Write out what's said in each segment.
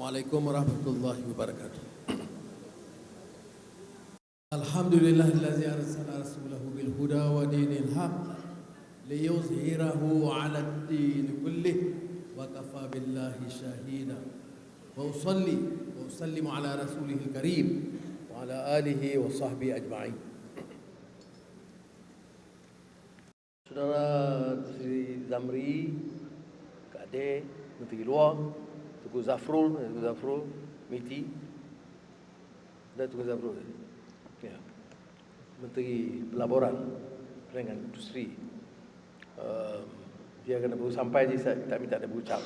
Assalamualaikum warahmatullahi wabarakatuh. Alhamdulillahillazi arsala rasulahu bil huda wa dinil haq liyuzhirahu 'ala ad-din kullih wa kafa billahi shahida. Wa usalli wa usallimu ala rasulihil karim wa ala alihi wa sahbihi ajma'in. Saudara Sri Zamri, Kak Ade, Menteri Luar, Tuku Zafrul, Miti, dan Tuku Zafrul, ya. Menteri Pelaburan, Perdagangan Industri. Dia kena baru sampai je, saya tak minta dia berucap.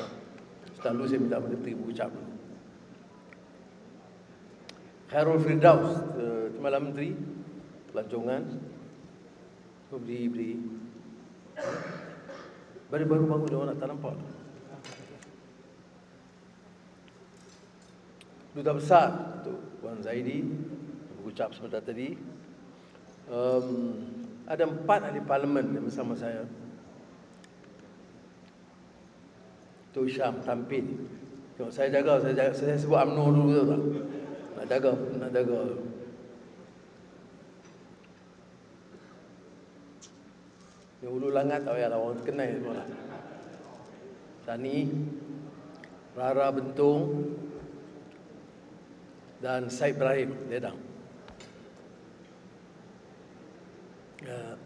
Selalu saya minta Menteri berucap. Khairul Firdaus, Timbalan Menteri Pelancongan, beri. Baru bangun dia orang tak nampak. Duta Besar untuk Puan Zaidi berucap sebentar tadi. Ada 4 ahli parlimen yang bersama saya. Tok Syam tampil. Tengok saya jaga, saya sebut UMNO dulu tak? Nak jaga. Yang Ulu Langat tak payahlah, orang kenal semua lah. Sani, Rara Bentung, dan Said Ibrahim Ledang.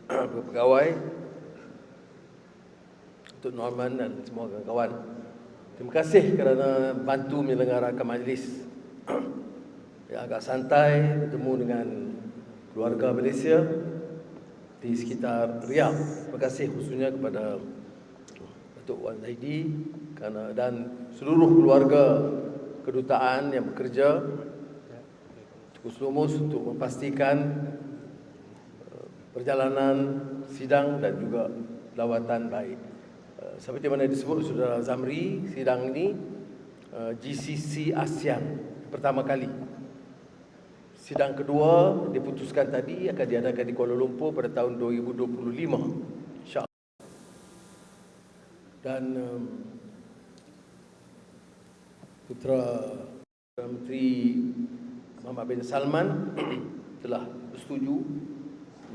Pegawai untuk Norman dan semua kawan-kawan, terima kasih kerana bantu menyelenggarakan majlis yang agak santai, bertemu dengan keluarga Malaysia di sekitar Riyadh. Terima kasih khususnya kepada Datuk Wan Zaidi dan seluruh keluarga kedutaan yang bekerja khusus untuk memastikan perjalanan sidang dan juga lawatan baik. Seperti mana disebut Saudara Zamri, sidang ini GCC ASEAN pertama kali. Sidang kedua diputuskan tadi akan diadakan di Kuala Lumpur pada tahun 2025, insya-Allah. Dan Putera Menteri Muhammad bin Salman telah bersetuju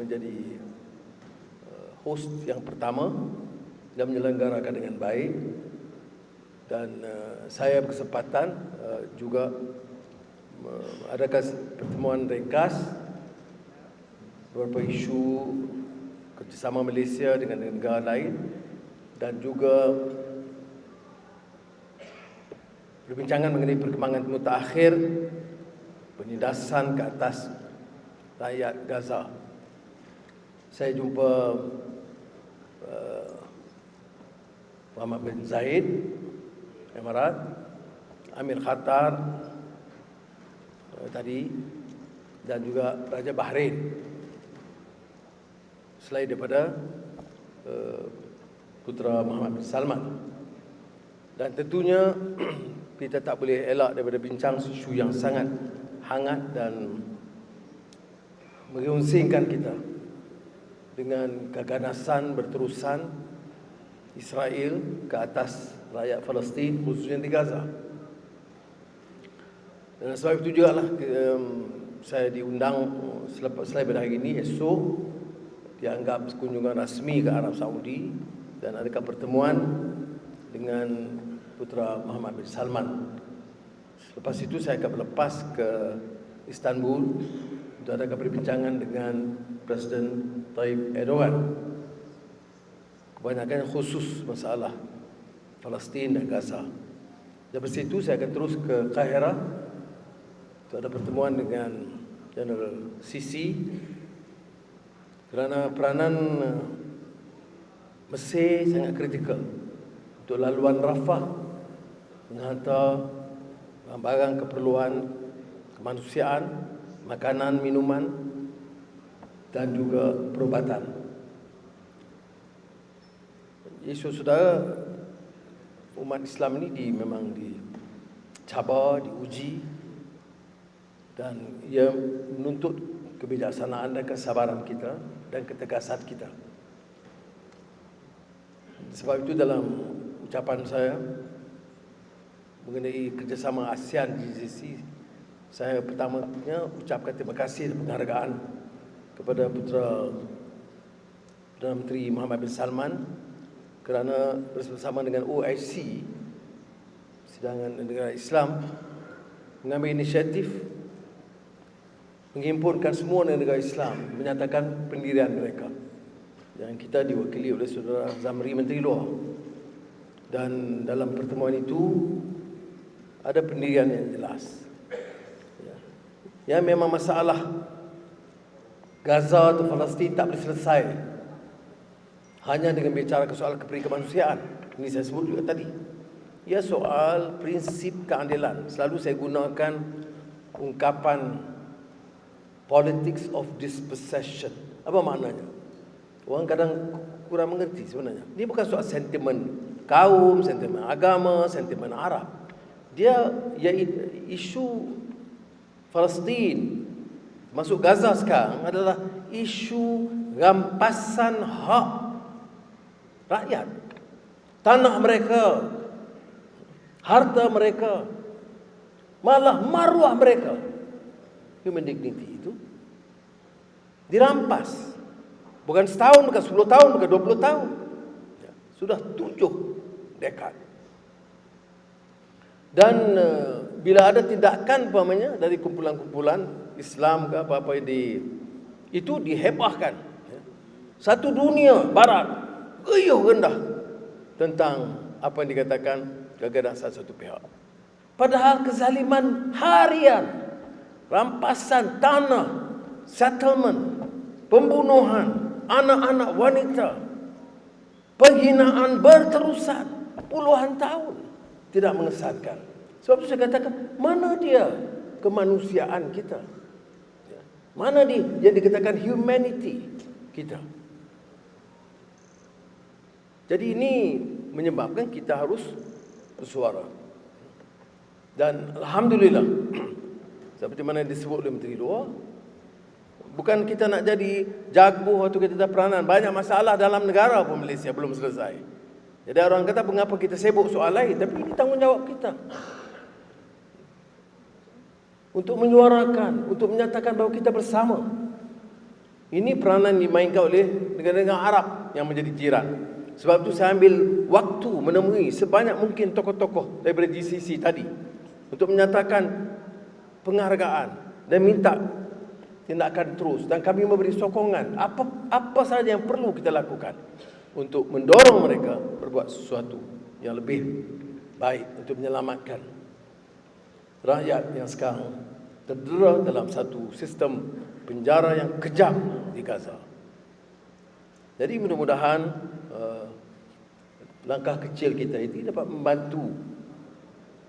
menjadi host yang pertama dan menyelenggarakan dengan baik. Dan saya berkesempatan juga adakan pertemuan ringkas beberapa isu kerjasama Malaysia dengan negara lain dan juga perbincangan mengenai perkembangan mutakhir penindasan ke atas rakyat Gaza. Saya jumpa Muhammad bin Zayed, Emirat, Amir Khatar tadi, dan juga Raja Bahrain. Selain daripada Putera Muhammad bin Salman. Dan tentunya kita tak boleh elak daripada bincang isu yang sangat hangat dan mengunsingkan kita dengan keganasan berterusan Israel ke atas rakyat Palestin, khususnya di Gaza. Dan sebab itu juga lah saya diundang selepas hari ini, esok dianggap kunjungan rasmi ke Arab Saudi dan adakan pertemuan dengan Putera Muhammad bin Salman. Lepas itu saya akan berlepas ke Istanbul untuk adakan perbincangan dengan Presiden Tayyip Erdogan. Kebanyakan khusus masalah Palestin dan Gaza. Dari situ saya akan terus ke Kahira untuk ada pertemuan dengan General Sisi kerana peranan Mesir sangat kritikal untuk laluan Rafah menghantar barang keperluan kemanusiaan, makanan, minuman dan juga perubatan. Isu saudara, umat Islam ini memang dicabar, diuji, dan ia menuntut kebijaksanaan dan kesabaran kita dan ketegasan kita. Sebab itu dalam ucapan saya mengenai kerjasama ASEAN GCC, saya pertamanya ucapkan terima kasih dan penghargaan kepada Perdana Menteri Muhammad bin Salman kerana bersama dengan OIC, Sidangan Negara Islam, mengambil inisiatif menghimpunkan semua negara Islam menyatakan pendirian mereka. Dan kita diwakili oleh Saudara Zamri, Menteri Luar. Dan dalam pertemuan itu ada pendirian yang jelas. Ya, memang masalah Gaza atau Palestin tak boleh selesai hanya dengan bicara soal kemanusiaan. Ini saya sebut juga tadi. Ya, soal prinsip keadilan. Selalu saya gunakan ungkapan politics of dispossession. Apa maknanya? Orang kadang kurang mengerti sebenarnya. Ini bukan soal sentimen kaum, sentimen agama, sentimen Arab. Dia isu Palestin masuk Gaza sekarang adalah isu rampasan hak rakyat, tanah mereka, harta mereka, malah maruah mereka. Human dignity itu dirampas. Bukan setahun, bukan 10 tahun, bukan 20 tahun. Sudah 7 dekad. Dan bila ada tindakan umpamanya dari kumpulan-kumpulan Islam ke apa-apa itu dihebahkan. Satu dunia barat gayuh rendah tentang apa yang dikatakan gagasan satu pihak. Padahal kezaliman harian, rampasan tanah, settlement, pembunuhan anak-anak wanita, penghinaan berterusan puluhan tahun tidak mengesankan. Sebab itu saya katakan, mana dia kemanusiaan kita? Mana dia yang dikatakan humanity kita? Jadi ini menyebabkan kita harus bersuara. Dan alhamdulillah, seperti mana disebut oleh Menteri Luar, bukan kita nak jadi jago atau kita ada peranan. Banyak masalah dalam negara pun Malaysia belum selesai. Jadi orang kata mengapa kita sibuk soal lain, tapi ini tanggungjawab kita. Untuk menyuarakan, untuk menyatakan bahawa kita bersama. Ini peranan dimainkan oleh negara-negara Arab yang menjadi jiran. Sebab itu saya ambil waktu menemui sebanyak mungkin tokoh-tokoh daripada GCC tadi untuk menyatakan penghargaan dan minta tindakan terus, dan kami memberi sokongan apa sahaja yang perlu kita lakukan untuk mendorong mereka berbuat sesuatu yang lebih baik untuk menyelamatkan rakyat yang sekarang terdera dalam satu sistem penjara yang kejam di Gaza. Jadi mudah-mudahan langkah kecil kita ini dapat membantu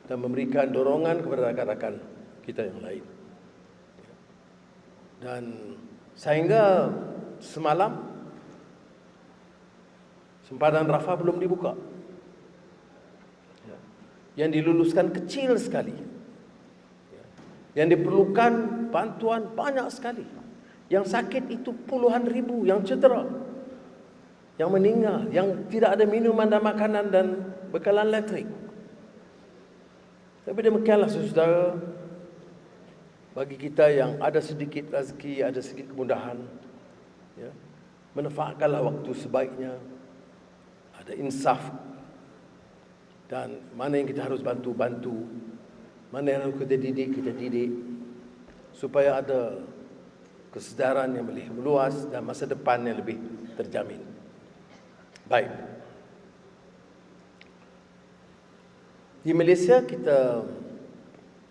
dan memberikan dorongan kepada rakan-rakan kita yang lain. Dan sehingga semalam sempadan Rafah belum dibuka. Yang diluluskan kecil sekali. Yang diperlukan bantuan banyak sekali. Yang sakit itu puluhan ribu, yang cedera, yang meninggal, yang tidak ada minuman dan makanan dan bekalan elektrik. Tapi demikianlah saudara, bagi kita yang ada sedikit rezeki, ada sedikit kemudahan, ya, manfaatkanlah waktu sebaiknya, ada insaf, dan mana yang kita harus bantu, mana yang harus kita didik, supaya ada kesedaran yang lebih meluas dan masa depan yang lebih terjamin. Baik. Di Malaysia kita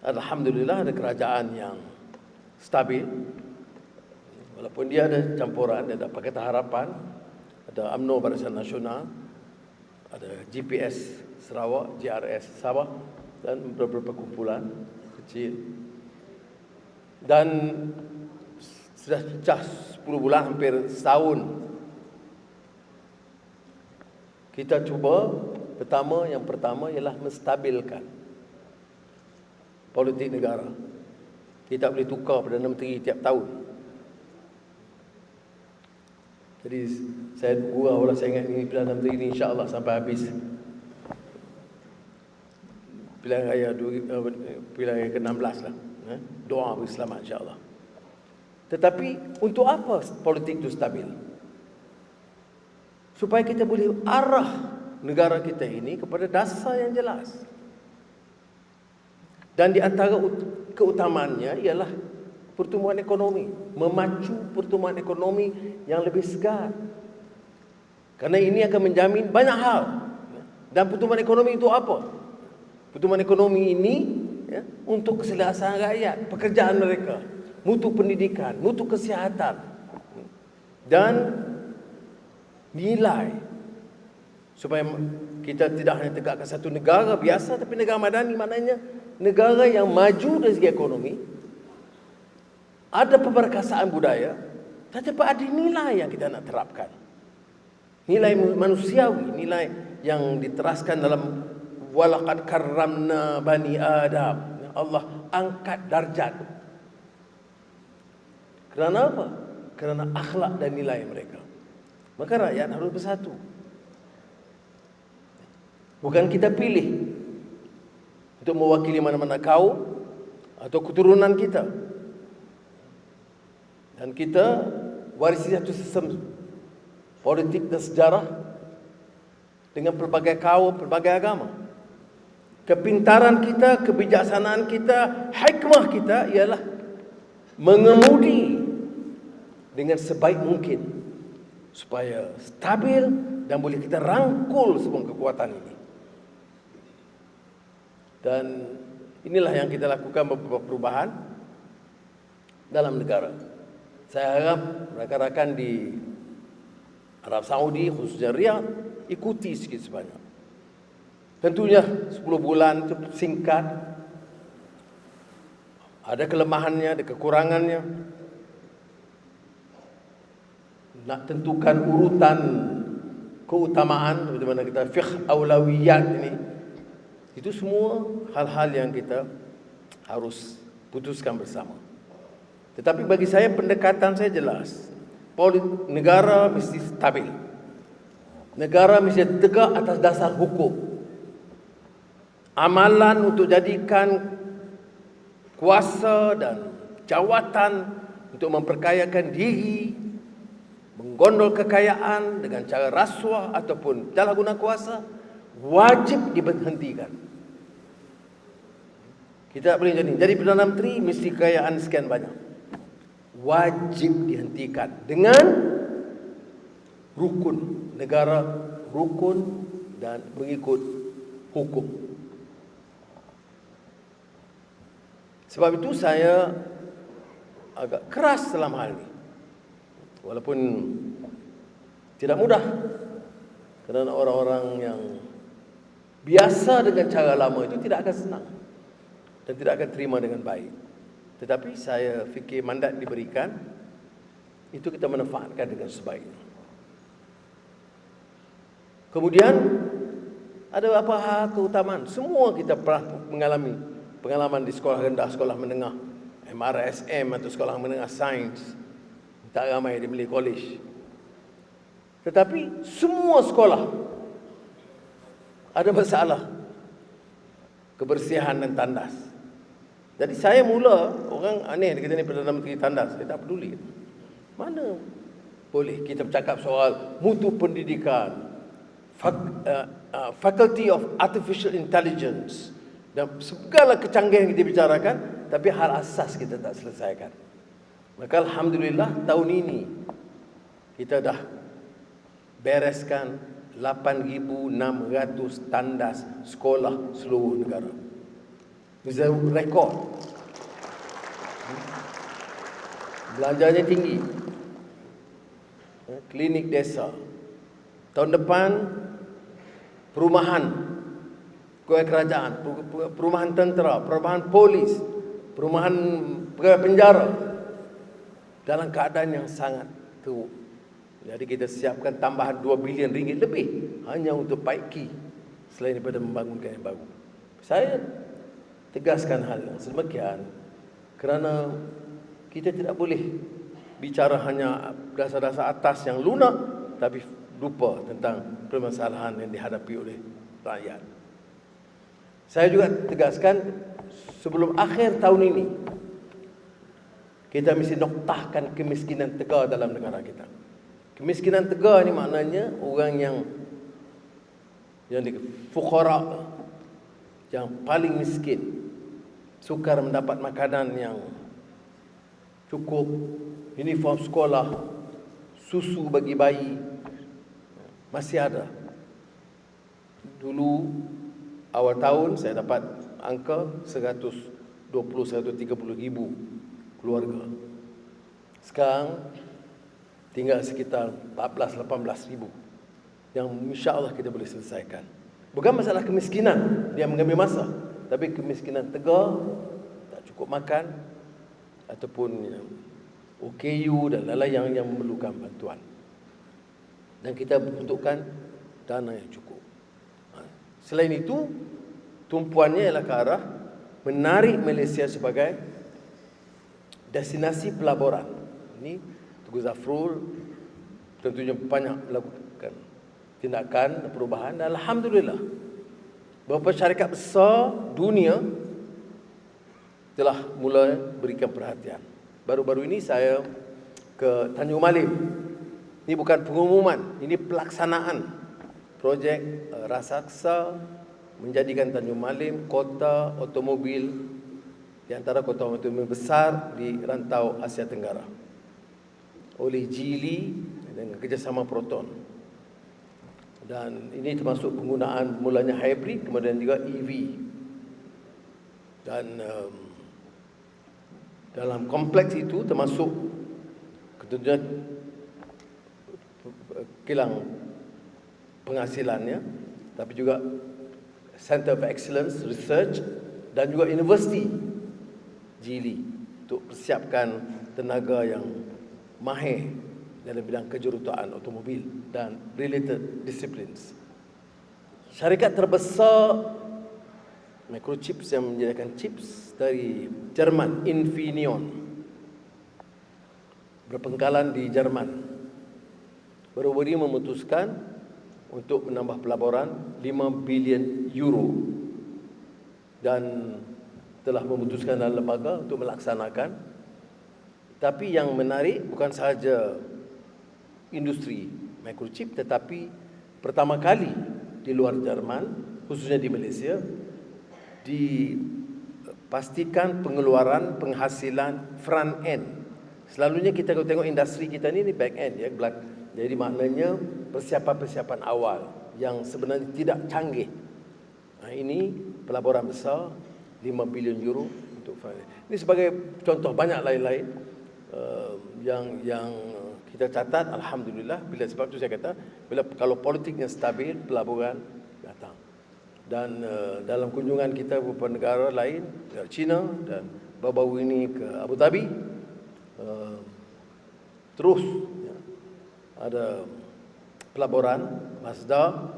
alhamdulillah ada kerajaan yang stabil. Walaupun dia ada campuran, ada Pakatan Harapan, ada UMNO Barisan Nasional, ada GPS Sarawak, GRS Sabah, dan beberapa kumpulan kecil. Dan sudah pecah 10 bulan, hampir setahun. Kita cuba yang pertama ialah menstabilkan politik negara. Kita boleh tukar Perdana Menteri tiap tahun. Jadi saya gurau lah, saya ingat ini Perdana Menteri ini insya-Allah sampai habis. pilihan raya pilihan raya ke-16 lah. Doa bagi selamat insya-Allah. Tetapi untuk apa politik itu stabil? Supaya kita boleh arah negara kita ini kepada dasar yang jelas. Dan di antara keutamaannya ialah pertumbuhan ekonomi, memacu pertumbuhan ekonomi yang lebih segar. Karena ini akan menjamin banyak hal. Dan pertumbuhan ekonomi itu apa? Pertumbuhan ekonomi ini untuk keselesaan rakyat, pekerjaan mereka, mutu pendidikan, mutu kesihatan, dan nilai. Supaya kita tidak hanya tegakkan satu negara biasa, tapi negara madani, maknanya negara yang maju dari segi ekonomi, ada pemerkasaan budaya, tetapi ada nilai yang kita nak terapkan. Nilai manusiawi, nilai yang diteraskan dalam walaqad karramna bani Adam. Allah angkat darjat. Kerana apa? Kerana akhlak dan nilai mereka. Maka rakyat harus bersatu. Bukan kita pilih untuk mewakili mana-mana kaum atau keturunan kita. Dan kita warisi satu sistem politik dan sejarah dengan pelbagai kaum, pelbagai agama. Kepintaran kita, kebijaksanaan kita, hikmah kita ialah mengemudi dengan sebaik mungkin supaya stabil dan boleh kita rangkul semua kekuatan ini. Dan inilah yang kita lakukan beberapa perubahan dalam negara. Saya harap rakan-rakan di Arab Saudi, khususnya Riyadh, ikuti sikit sebanyak. Tentunya 10 bulan itu singkat. Ada kelemahannya, ada kekurangannya. Nak tentukan urutan keutamaan, bagaimana kita fiqh aulawiyat ini, itu semua hal-hal yang kita harus putuskan bersama. Tetapi bagi saya pendekatan saya jelas. Negara mesti stabil. Negara mesti tegak atas dasar hukum. Amalan untuk jadikan kuasa dan jawatan untuk memperkayakan diri, menggondol kekayaan dengan cara rasuah ataupun salah guna kuasa, wajib diberhentikan. Kita tak boleh jadi Perdana Menteri mesti kekayaan sekian banyak. Wajib dihentikan dengan rukun. Negara rukun dan mengikut hukum. Sebab itu saya agak keras dalam hal ini. Walaupun tidak mudah. Kerana orang-orang yang biasa dengan cara lama itu tidak akan senang. Dan tidak akan terima dengan baik. Tetapi saya fikir mandat diberikan, itu kita manfaatkan dengan sebaiknya. Kemudian, ada apa hal keutamaan? Semua kita pernah mengalami pengalaman di sekolah rendah, sekolah menengah, MRSM atau sekolah menengah sains. Tak ramai di Malay College. Tetapi semua sekolah ada masalah kebersihan dan tandas. Jadi saya mula, orang aneh dia kata ni Perdana Menteri tandas. Saya tak peduli. Mana boleh kita bercakap soal mutu pendidikan, Faculty of Artificial Intelligence dan segala kecanggihan yang kita bicarakan, tapi hal asas kita tak selesaikan. Maka Alhamdulillah tahun ini kita dah bereskan 8,600 tandas sekolah seluruh negara. Bisa rekod. Belanjanya tinggi. Klinik desa. Tahun depan perumahan pegawai kerajaan, perumahan tentera, perumahan polis, perumahan pegawai penjara dalam keadaan yang sangat teruk. Jadi kita siapkan tambahan 2 bilion ringgit lebih hanya untuk paiki selain daripada membangunkan yang baru. Saya tegaskan hal yang sedemikian kerana kita tidak boleh bicara hanya dasar-dasar atas yang lunak tapi lupa tentang permasalahan yang dihadapi oleh rakyat. Saya juga tegaskan sebelum akhir tahun ini kita mesti noktahkan kemiskinan tegar dalam negara kita. Kemiskinan tegar ni maknanya orang yang fuqara, yang paling miskin, sukar mendapat makanan yang cukup, uniform sekolah, susu bagi bayi, masih ada. Dulu awal tahun saya dapat angka 120-130 ribu keluarga. Sekarang tinggal sekitar 14-18 ribu yang insya-Allah kita boleh selesaikan. Bukan masalah kemiskinan dia mengambil masa, tapi kemiskinan tegar, tak cukup makan ataupun OKU dan lain-lain yang memerlukan bantuan. Dan kita butuhkan dana yang cukup. Selain itu, tumpuannya ialah ke arah menarik Malaysia sebagai destinasi pelaburan. Ini Tugu Zafrul tentunya banyak melakukan tindakan dan perubahan, dan alhamdulillah beberapa syarikat besar dunia telah mula berikan perhatian. Baru-baru ini saya ke Tanjung Malim. Ini bukan pengumuman, ini pelaksanaan projek raksasa menjadikan Tanjung Malim kota otomobil di antara kota otomobil besar di rantau Asia Tenggara oleh Geely dengan kerjasama Proton. Dan ini termasuk penggunaan mulanya hybrid, kemudian juga EV. Dan dalam kompleks itu termasuk tentunya kilang penghasilannya, tapi juga Center of Excellence Research dan juga University Geely untuk persiapkan tenaga yang mahir dalam bidang kejuruteraan automobil dan related disciplines. Syarikat terbesar microchips yang menyediakan chips dari Jerman, Infineon, berpangkalan di Jerman, baru-baru ini memutuskan untuk menambah pelaburan 5 bilion euro dan telah memutuskan dalam lembaga untuk melaksanakan. Tapi yang menarik bukan sahaja industri microchip, tetapi pertama kali di luar Jerman, khususnya di Malaysia, dipastikan pengeluaran penghasilan front end. Selalunya kita kalau tengok industri kita ni back end ya, jadi maknanya persiapan-persiapan awal yang sebenarnya tidak canggih. Ini pelaburan besar 5 bilion euro untuk front end. Ini sebagai contoh, banyak lain-lain yang kita catat. Alhamdulillah, bila sebab itu saya kata, kalau politiknya stabil, pelaburan datang. Dan dalam kunjungan kita ke beberapa negara lain, China dan baru-baru ini ke Abu Dhabi, terus ya, ada pelaburan Mazda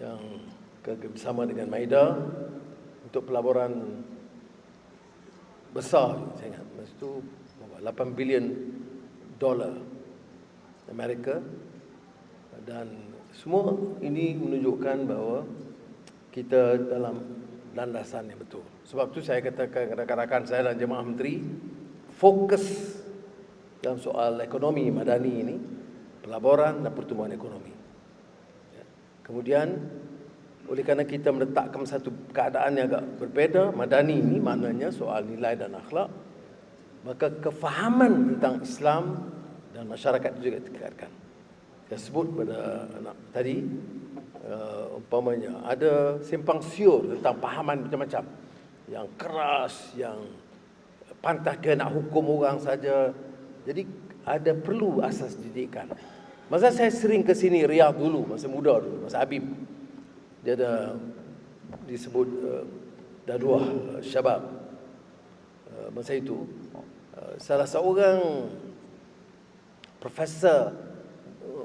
yang bersama dengan Maida untuk pelaburan besar, saya ingat masa itu $8 bilion Amerika. Dan semua ini menunjukkan bahawa kita dalam landasan yang betul. Sebab itu saya katakan rakan-rakan saya dan jemaah menteri fokus dalam soal ekonomi madani ini, pelaburan dan pertumbuhan ekonomi. Kemudian oleh kerana kita meletakkan satu keadaan yang agak berbeza, madani ini maknanya soal nilai dan akhlak, maka kefahaman tentang Islam dan masyarakat itu juga ditingkatkan. Saya sebut pada anak tadi, umpamanya ada simpang siur tentang pahaman macam-macam, yang keras, yang pantas dia nak hukum orang saja. Jadi ada perlu asas didikan. Masa saya sering ke sini Riyadh dulu, masa muda dulu, masa Habib, dia ada disebut Daduah Syabab. Masa itu salah seorang profesor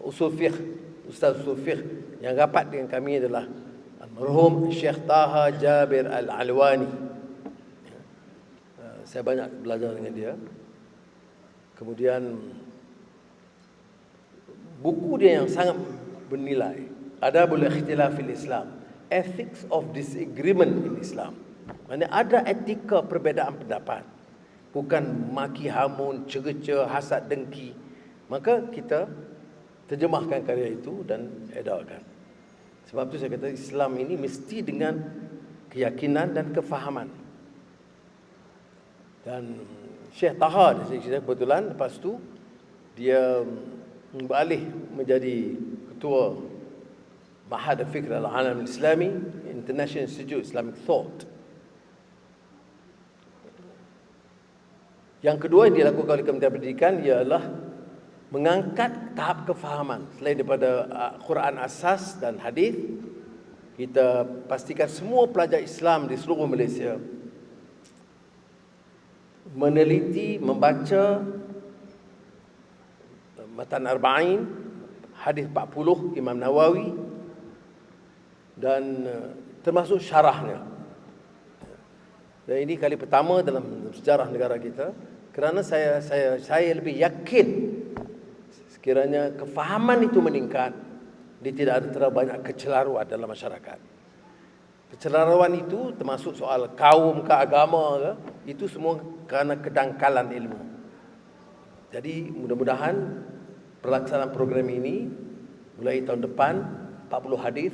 usul fiqh, ustaz usul fiqh yang rapat dengan kami adalah almarhum Syekh Taha Jabir Al-Alwani. Saya banyak belajar dengan dia. Kemudian buku dia yang sangat bernilai, Adabul Ikhtilaf fil Islam, ethics of disagreement in Islam. Maksudnya ada etika perbezaan pendapat, bukan maki hamun, cerca, hasad, dengki. Maka kita terjemahkan karya itu dan edarkan. Sebab itu saya kata Islam ini mesti dengan keyakinan dan kefahaman. Dan Syekh Taha, saya kebetulan lepas tu dia beralih menjadi ketua Mahad Al-Fikr Al-Alam Al-Islami, International Institute Islamic Thought. Yang kedua yang dilakukan oleh Kementerian Pendidikan ialah mengangkat tahap kefahaman. Selain daripada Quran asas dan hadis, kita pastikan semua pelajar Islam di seluruh Malaysia meneliti, membaca Matan Arba'in, hadis 40 Imam Nawawi dan termasuk syarahnya. Dan ini kali pertama dalam sejarah negara kita, kerana saya lebih yakin sekiranya kefahaman itu meningkat, dia tidak ada terlalu banyak kecelaruan dalam masyarakat. Kecelaruan itu termasuk soal kaum ke agama ke, itu semua kerana kedangkalan ilmu. Jadi mudah-mudahan pelaksanaan program ini mulai tahun depan 40 hadis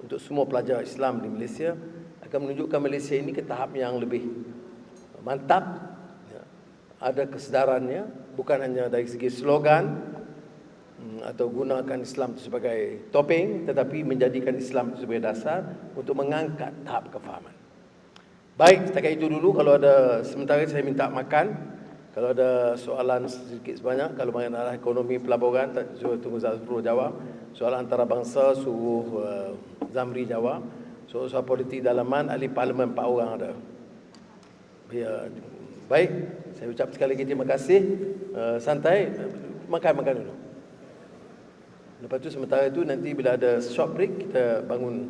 untuk semua pelajar Islam di Malaysia akan menunjukkan Malaysia ini ke tahap yang lebih mantap, ya. Ada kesedarannya, bukan hanya dari segi slogan atau gunakan Islam itu sebagai topeng, tetapi menjadikan Islam itu sebagai dasar untuk mengangkat tahap kefahaman. Baik, setakat itu dulu. Kalau ada, sementara saya minta makan. Kalau ada soalan sedikit sebanyak, kalau mengenai ekonomi pelaburan, tunggu Zafrul jawab. Soalan antarabangsa, suruh Zamri jawab. Soal politik dalaman, ahli parlimen 4 orang ada. Ya, baik, saya ucap sekali lagi terima kasih. Santai, makan dulu. Lepas tu sementara itu nanti bila ada short break, kita bangun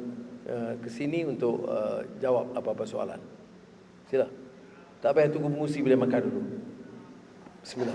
ke sini untuk jawab apa-apa soalan. Sila. Tak payah tunggu mengusi bila makan dulu. Bismillah.